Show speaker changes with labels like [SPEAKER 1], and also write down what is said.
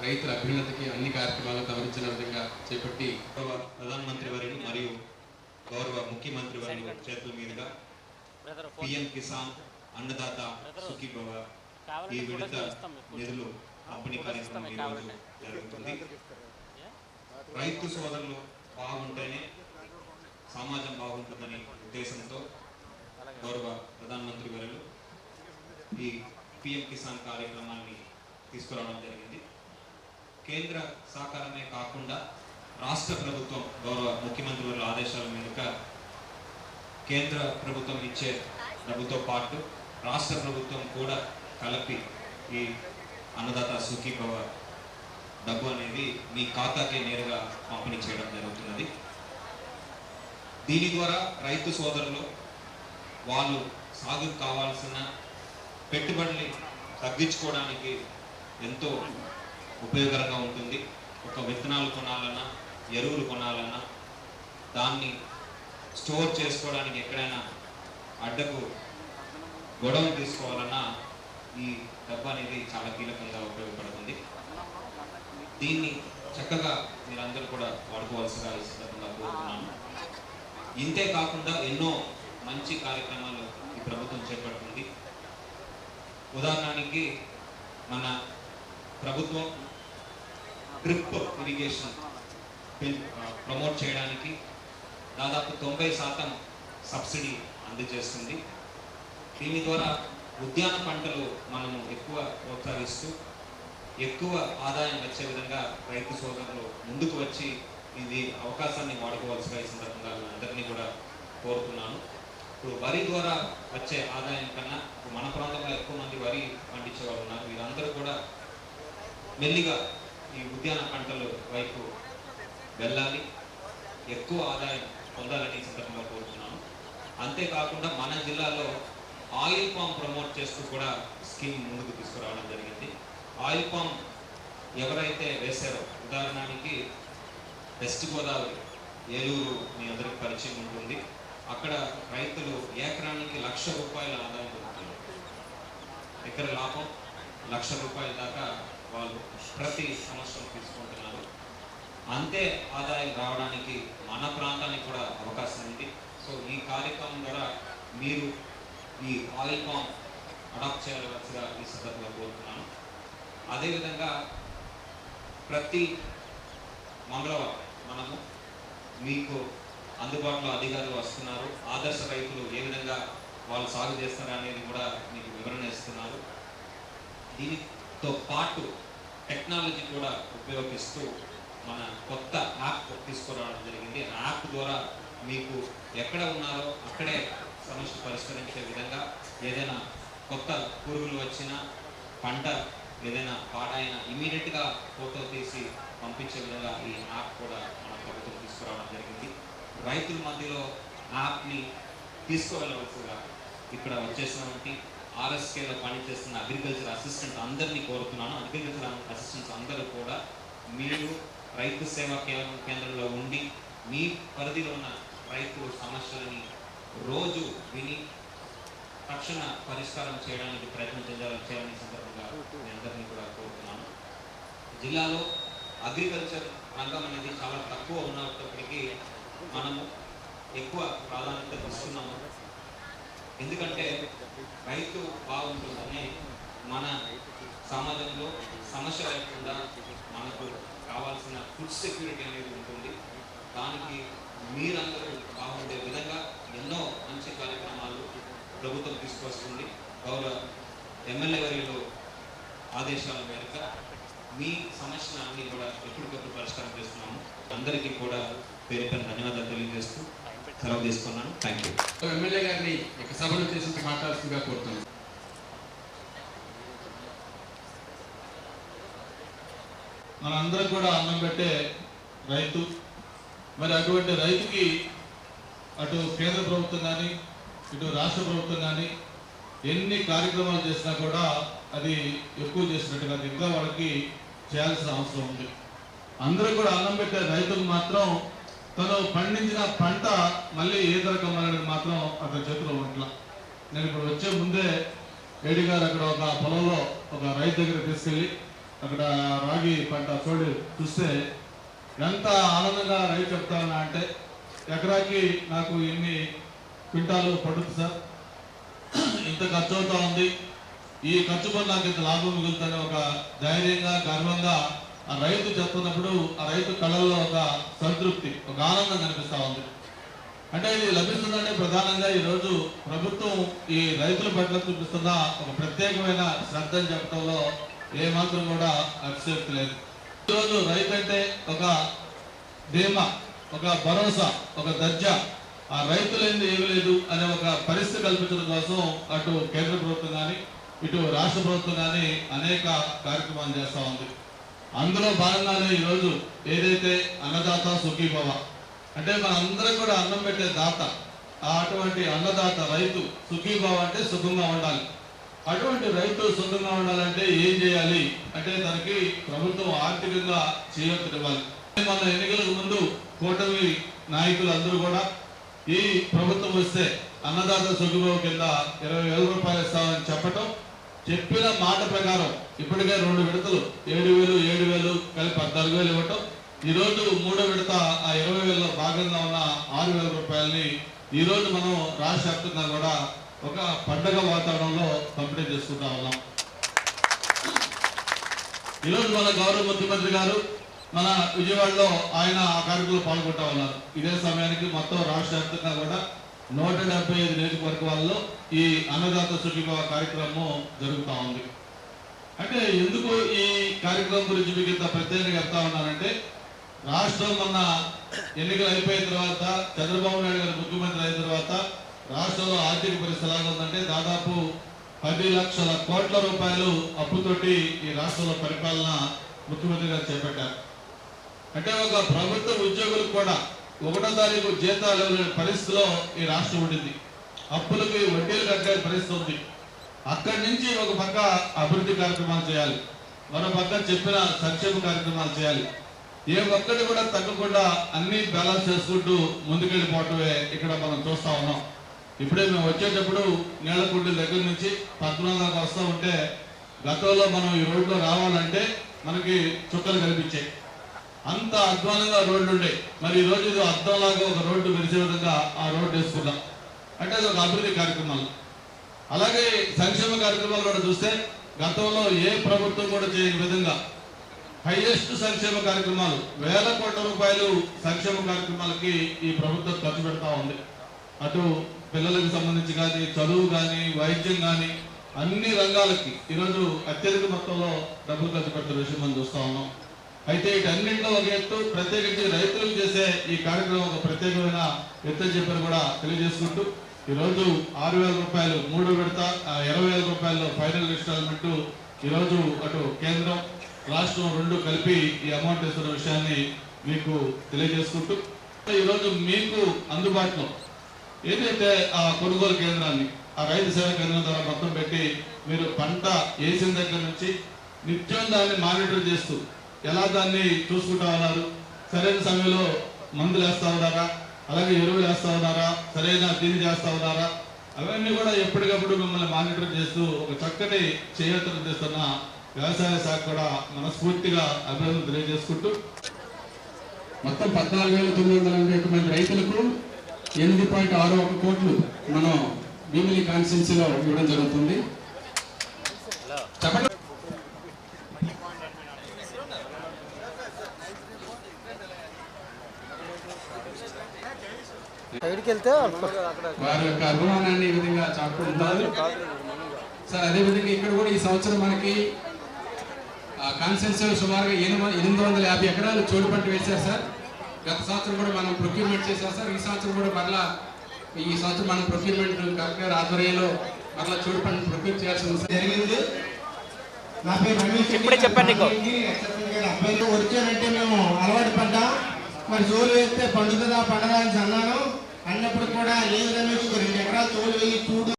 [SPEAKER 1] రైతుల అభ్యున్నతికి అన్ని కార్యక్రమాలను తమరించిన విధంగా చేపట్టి
[SPEAKER 2] ప్రధానమంత్రి వర్యులు మరియు గౌరవ ముఖ్యమంత్రి వర్యులు చేతుల మీదుగా పిఎం కిసాన్ అన్నదాత సుఖీభవ ఈ విడత నిధులు పంపిణీ కార్యక్రమం ఈరోజు జరుగుతుంది. రైతు సోదరులు బాగుంటేనే సమాజం బాగుంటుందని ఉద్దేశంతో గౌరవ ప్రధానమంత్రి వర్యులు ఈ పిఎం కిసాన్ కార్యక్రమాన్ని తీసుకురావడం జరిగింది. కేంద్ర సహకారమే కాకుండా రాష్ట్ర ప్రభుత్వం గౌరవ ముఖ్యమంత్రి వర్యుల ఆదేశాల మీదుగా కేంద్ర ప్రభుత్వం ఇచ్చే డబ్బుతో పాటు రాష్ట్ర ప్రభుత్వం కూడా కలిపి ఈ అన్నదాత సుఖీభవ డబ్బు అనేది మీ ఖాతాకే నేరుగా పంపిణీ చేయడం జరుగుతున్నది. దీని ద్వారా రైతు సోదరులు వాళ్ళు సాగుకు కావాల్సిన పెట్టుబడుల్ని తగ్గించుకోవడానికి ఎంతో ఉపయోగకరంగా ఉంటుంది. ఒక విత్తనాలు కొనాలన్నా, ఎరువులు కొనాలన్నా, దాన్ని స్టోర్ చేసుకోవడానికి ఎక్కడైనా అడ్డకు గొడవలు తీసుకోవాలన్నా ఈ డబ్బు అనేది చాలా కీలకంగా ఉపయోగపడుతుంది. దీన్ని చక్కగా మీరందరూ కూడా వాడుకోవాల్సిగా ఈ సందర్భంగా కోరుతున్నాను. ఇంతే కాకుండా ఎన్నో మంచి కార్యక్రమాలు ఈ ప్రభుత్వం చేపడుతుంది. ఉదాహరణకి మన ప్రభుత్వం డ్రిప్ ఇరిగేషన్ ప్రమోట్ చేయడానికి దాదాపు 90% సబ్సిడీ అందజేస్తుంది. దీని ద్వారా ఉద్యాన పంటలు మనము ఎక్కువ ప్రోత్సహిస్తూ ఎక్కువ ఆదాయం వచ్చే విధంగా రైతు సోదరులు ముందుకు వచ్చి ఇది అవకాశాన్ని వాడుకోవాల్సిగా ఈ సందర్భంగా అందరినీ కూడా కోరుతున్నాను. ఇప్పుడు వరి ద్వారా వచ్చే ఆదాయం కన్నా మన ప్రాంతంలో ఎక్కువ మంది వరి పండించే వాళ్ళు ఉన్నారు. వీరందరూ కూడా మెల్లిగా ఈ ఉద్యాన పంటల వైపు వెళ్ళాలి, ఎక్కువ ఆదాయం పొందాలని ఈ సందర్భంగా కోరుతున్నాను. అంతేకాకుండా మన జిల్లాలో ఆయిల్ పామ్ ప్రమోట్ చేస్తూ కూడా స్కీమ్ ముందుకు తీసుకురావడం జరిగింది. ఆయిల్ పామ్ ఎవరైతే వేశారో, ఉదాహరణకి వెస్ట్ గోదావరి, ఏలూరు మీ అందరికి పరిచయం ఉంటుంది. అక్కడ రైతులు ఎకరానికి ₹1,00,000 ఆదాయం పొందుతున్నారు. ఎకర లాభం ₹1,00,000 దాకా వాళ్ళు ప్రతి సంవత్సరం తీసుకుంటున్నారు. అంతే ఆదాయం రావడానికి మన ప్రాంతానికి కూడా అవకాశం ఉంది. సో ఈ కార్యక్రమం ద్వారా మీరు ఈ ఆయిల్ పామ్ అడాప్ట్ చేయవలసిగా ఈ సందర్భంగా కోరుతున్నాను. అదేవిధంగా ప్రతి మంగళవారం మనము మీకు అందుబాటులో అధికారులు వస్తున్నారు. ఆదర్శ రైతులు ఏ విధంగా వాళ్ళు సాగు చేస్తారు అనేది కూడా మీకు వివరణ ఇస్తున్నారు. దీనితో పాటు టెక్నాలజీ కూడా ఉపయోగిస్తూ మన కొత్త యాప్ తీసుకురావడం జరిగింది. ఆ యాప్ ద్వారా మీకు ఎక్కడ ఉన్నారో అక్కడే సమస్య పరిష్కరించే విధంగా ఏదైనా కొత్త పురుగులు వచ్చినా, పంట ఏదైనా పాడైనా ఇమీడియట్గా ఫోటో తీసి పంపించే విధంగా ఈ యాప్ కూడా మన ప్రభుత్వం తీసుకురావడం జరిగింది. రైతుల మధ్యలో యాప్ని తీసుకువెళ్ళవలసిగా ఇక్కడ వచ్చేసినటువంటి ఆర్ఎస్కేలో పనిచేస్తున్న అగ్రికల్చర్ అసిస్టెంట్ అందరినీ కోరుతున్నాను. అగ్రికల్చర్ అసిస్టెంట్స్ అందరూ కూడా మీరు రైతు సేవా కేంద్రంలో ఉండి మీ పరిధిలో ఉన్న రైతు సమస్యలని రోజు విని తక్షణ పరిష్కారం చేయడానికి ప్రయత్నం చేయాలని సందర్భంగా నేను అందరినీ కూడా కోరుతున్నాను. జిల్లాలో అగ్రికల్చర్ రంగం అనేది చాలా తక్కువ ఉన్నప్పటికీ మనము ఎక్కువ ప్రాధాన్యత ఇస్తున్నాము. ఎందుకంటే రైతు బాగుంటుందని మన సమాజంలో సమస్య లేకుండా మనకు కావాల్సిన ఫుడ్ సెక్యూరిటీ అనేది ఉంటుంది. దానికి మీరందరూ బాగుండే విధంగా ఎన్నో మంచి కార్యక్రమాలు ప్రభుత్వం తీసుకొస్తుంది. గౌరవ ఎమ్మెల్యే వర్యులు ఆదేశాల మేరకు మీ సమస్యలు అన్నీ కూడా ఎప్పటికప్పుడు పరిష్కారం చేస్తున్నాము. అందరికీ కూడా పేరు పేరు ధన్యవాదాలు తెలియజేస్తూ సెలవు తీసుకున్నాను. Thank you.
[SPEAKER 1] ఎమ్మెల్యే గారిని ఇక సభలో చేసి మాట్లాడుతుందిగా కోరుతున్నాను.
[SPEAKER 3] మనందరం కూడా అన్నం పెట్టే రైతు. మరి అటువంటి రైతుకి అటు కేంద్ర ప్రభుత్వం కానీ ఇటు రాష్ట్ర ప్రభుత్వం కానీ ఎన్ని కార్యక్రమాలు చేసినా కూడా అది ఎక్కువ చేసినట్టుగా ఇంకా వాళ్ళకి చేయాల్సిన అవసరం ఉంది. అందరూ కూడా అన్నం పెట్టే రైతులు మాత్రం తను పండించిన పంట మళ్ళీ ఏ రకం అనేది మాత్రం అతని చేతిలో ఉంట్లా. నేను ఇప్పుడు వచ్చే ముందే ఏడి గారు అక్కడ ఒక పొలంలో ఒక రైతు దగ్గర తీసుకెళ్ళి అక్కడ రాగి పంట చూస్తే ఎంత ఆనందంగా రైతు చెప్తా ఉన్నా అంటే, ఎకరాకి నాకు ఇన్ని క్వింటాలు పడుతుంది సార్, ఇంత ఖర్చు అవుతా ఉంది, ఈ ఖర్చు పని నాకు ఇంత లాభం మిగులుతుందని ఒక ధైర్యంగా గర్వంగా ఆ రైతు చెప్తున్నప్పుడు ఆ రైతు కళల్లో ఒక సంతృప్తి, ఒక ఆనందం కనిపిస్తూ ఉంది. అంటే ఇది లభిస్తుందంటే ప్రధానంగా ఈరోజు ప్రభుత్వం ఈ రైతుల పట్ల చూపిస్తున్న ఒక ప్రత్యేకమైన శ్రద్ధని చెప్పడంలో ఏమాత్రం కూడా అతిశయోక్తి లేదు. ఈరోజు రైతు అంటే ఒక ధీమా, ఒక భరోసా, ఒక దర్జా, ఆ రైతులేంది ఏమి లేదు అనే ఒక పరిస్థితి కల్పించడం కోసం అటు కేంద్ర ప్రభుత్వం కానీ ఇటు రాష్ట్ర ప్రభుత్వం కానీ అనేక కార్యక్రమాలు చేస్తూ ఉంది. అందులో భాగంగానే ఈరోజు ఏదైతే అన్నదాత సుఖీభవ అంటే మనందరం కూడా అన్నం పెట్టే దాత, అటువంటి అన్నదాత రైతు సుఖీభవ అంటే సుఖంగా ఉండాలి. అటువంటి రైతు సుఖంగా ఉండాలంటే ఏం చేయాలి అంటే దానికి ప్రభుత్వం ఆర్థికంగా చేయూతనివ్వాలి. మన ఎన్నికలకు ముందు కూటమి నాయకులు అందరూ కూడా ఈ ప్రభుత్వం వస్తే అన్నదాత సుఖీభవ కింద 20,000 రూపాయలు ఇస్తామని చెప్పిన మాట ప్రకారం ఇప్పటికే 2 విడతలు 7,000 కలిపి 14,000 ఇవ్వటం, ఈరోజు 3వ విడత ఆ 20,000లో భాగంగా ఉన్న 6,000 రూపాయలని ఈరోజు మనం రాష్ట్ర వ్యాప్తంగా కూడా ఒక పండగ వాతావరణంలో పంపిణీ చేసుకుంటా ఉన్నాం. ఈరోజు మన గౌరవ ముఖ్యమంత్రి గారు మన విజయవాడలో ఆయన ఆ కార్యక్రమంలో పాల్గొంటా ఉన్నారు. ఇదే సమయానికి మొత్తం రాష్ట్ర వ్యాప్తంగా కూడా 175 నియోజకవర్గాల్లో ఈ అన్నదాత సుఖీభవ కార్యక్రమం జరుగుతూ ఉంది. అంటే ఎందుకు ఈ కార్యక్రమం గురించి మీకు ఇంత ప్రత్యేకంగా చెప్తా ఉన్నానంటే, రాష్ట్రం మొన్న ఎన్నికలు అయిపోయిన తర్వాత చంద్రబాబు నాయుడు గారు ముఖ్యమంత్రి అయిన తర్వాత రాష్ట్రంలో ఆర్థిక పరిస్థితి ఎలాగ ఉందంటే దాదాపు 10 లక్షల కోట్ల రూపాయలు అప్పుతోటి ఈ రాష్ట్రంలో పరిపాలన ముఖ్యమంత్రి గారు చేపట్టారు. అంటే ఒక ప్రభుత్వ ఉద్యోగులకు కూడా 1వ తారీఖు జీతాలు ఇవ్వలేని పరిస్థితిలో ఈ రాష్ట్రం ఉండింది. అప్పులకి వడ్డీలు కట్టే పరిస్థితి ఉంది. అక్కడి నుంచి ఒక పక్క అభివృద్ధి కార్యక్రమాలు చేయాలి, మరో పక్క చెప్పిన సంక్షేమ కార్యక్రమాలు చేయాలి. ఏ ఒక్కటి కూడా తగ్గకుండా అన్ని బ్యాలెన్స్ చేసుకుంటూ ముందుకెళ్ళిపోవటమే ఇక్కడ మనం చూస్తా ఉన్నాం. ఇప్పుడే మేము వచ్చేటప్పుడు నీళ్లకుంటి దగ్గర నుంచి పద్మనాభ వస్తూ ఉంటే గతంలో మనం ఈ రోడ్లో రావాలంటే మనకి చుక్కలు కనిపించాయి, అంత అధ్వానంగా రోడ్లు ఉండే. మరి ఈ రోజు ఇది అద్దంలాగా ఒక రోడ్డు మెరిసే విధంగా ఆ రోడ్డు వేసుకున్నాం. అంటే అది ఒక అభివృద్ధి కార్యక్రమాలు. అలాగే సంక్షేమ కార్యక్రమాలు కూడా చూస్తే గతంలో ఏ ప్రభుత్వం కూడా చేయని విధంగా హైయెస్ట్ సంక్షేమ కార్యక్రమాలు 1,000 కోట్ల రూపాయలు సంక్షేమ కార్యక్రమాలకి ఈ ప్రభుత్వం ఖర్చు పెడతా ఉంది. అటు పిల్లలకు సంబంధించి కానీ, చదువు కానీ, వైద్యం కానీ అన్ని రంగాలకి ఈరోజు అత్యధిక మొత్తంలో డబ్బులు ఖర్చు పెడుతున్న విషయం మనం చూస్తా ఉన్నాం. అయితే వీటన్నింటిలో ఒక ఎత్తు ప్రత్యేకించి రైతులకు చేసే ఈ కార్యక్రమం ఒక ప్రత్యేకమైన ఎత్తు అని చెప్పని కూడా తెలియజేసుకుంటూ ఈరోజు 6,000 రూపాయలు 3వ విడత 20,000 రూపాయలు ఫైనల్ ఇన్స్టాల్మెంట్ ఈరోజు అటు కేంద్రం రాష్ట్రం 2 కలిపి ఈ అమౌంట్ ఇస్తున్న విషయాన్ని మీకు తెలియజేసుకుంటూ ఈరోజు మీకు అందుబాటులో ఏదైతే ఆ కొనుగోలు కేంద్రాన్ని ఆ రైతు సేవా కేంద్రం ద్వారా మొత్తం పెట్టి మీరు పంట వేసిన దగ్గర నుంచి నిత్యం దాన్ని మానిటర్ చేస్తూ ఎలా దాన్ని చూసుకుంటా ఉన్నారు, సరైన సమయంలో మందులు వేస్తా ఉన్నారా, అలాగే ఎరువులు వేస్తా ఉన్నారా, సరైన దీన్ని చేస్తా ఉన్నారా, అవన్నీ కూడా ఎప్పటికప్పుడు మిమ్మల్ని మానిటర్ చేస్తూ ఒక చక్కటి చేయూతను చేస్తున్న వ్యవసాయ శాఖ కూడా మనస్ఫూర్తిగా అభినందనలు తెలియజేసుకుంటూ
[SPEAKER 1] మొత్తం 14,981 మంది రైతులకు 8.61 కోట్లు మనం భీమిలి కాన్స్టిట్యున్సీలో ఇవ్వడం జరుగుతుంది. చెప్పండి. వారి యొక్క అభిమానాన్ని ఈ విధంగా చాటుకుంటున్నారు సార్. అదేవిధంగా ఇక్కడ కూడా ఈ సంవత్సరం మనకి కాన్స్టిట్యున్సీలో సుమారుగా 850 ఎకరాలు చోటు పంట వేశారు సార్. గత సంవత్సరం కూడా మనం ప్రొక్యూర్మెంట్ చేశాం సార్. ఈ సంవత్సరం కూడా మరలా ఈ సంవత్సరం మనం ప్రొక్యూర్మెంట్ కలెక్టర్ ఆధ్వర్యంలో మరలా చోటు పంట ప్రొక్యూర్ చేయాల్సి జరిగింది.
[SPEAKER 4] నా పేరు రమేష్. ఇప్పుడే చెప్పండి, వచ్చానంటే మేము అలవాటు పడ్డాం. మరి జోలు వేస్తే పండుతుందా పండదా అని అన్నాను. అన్నప్పుడు కూడా లేదు రమేష్ 2 ఎకరాలు తోలు వేయి చూడు.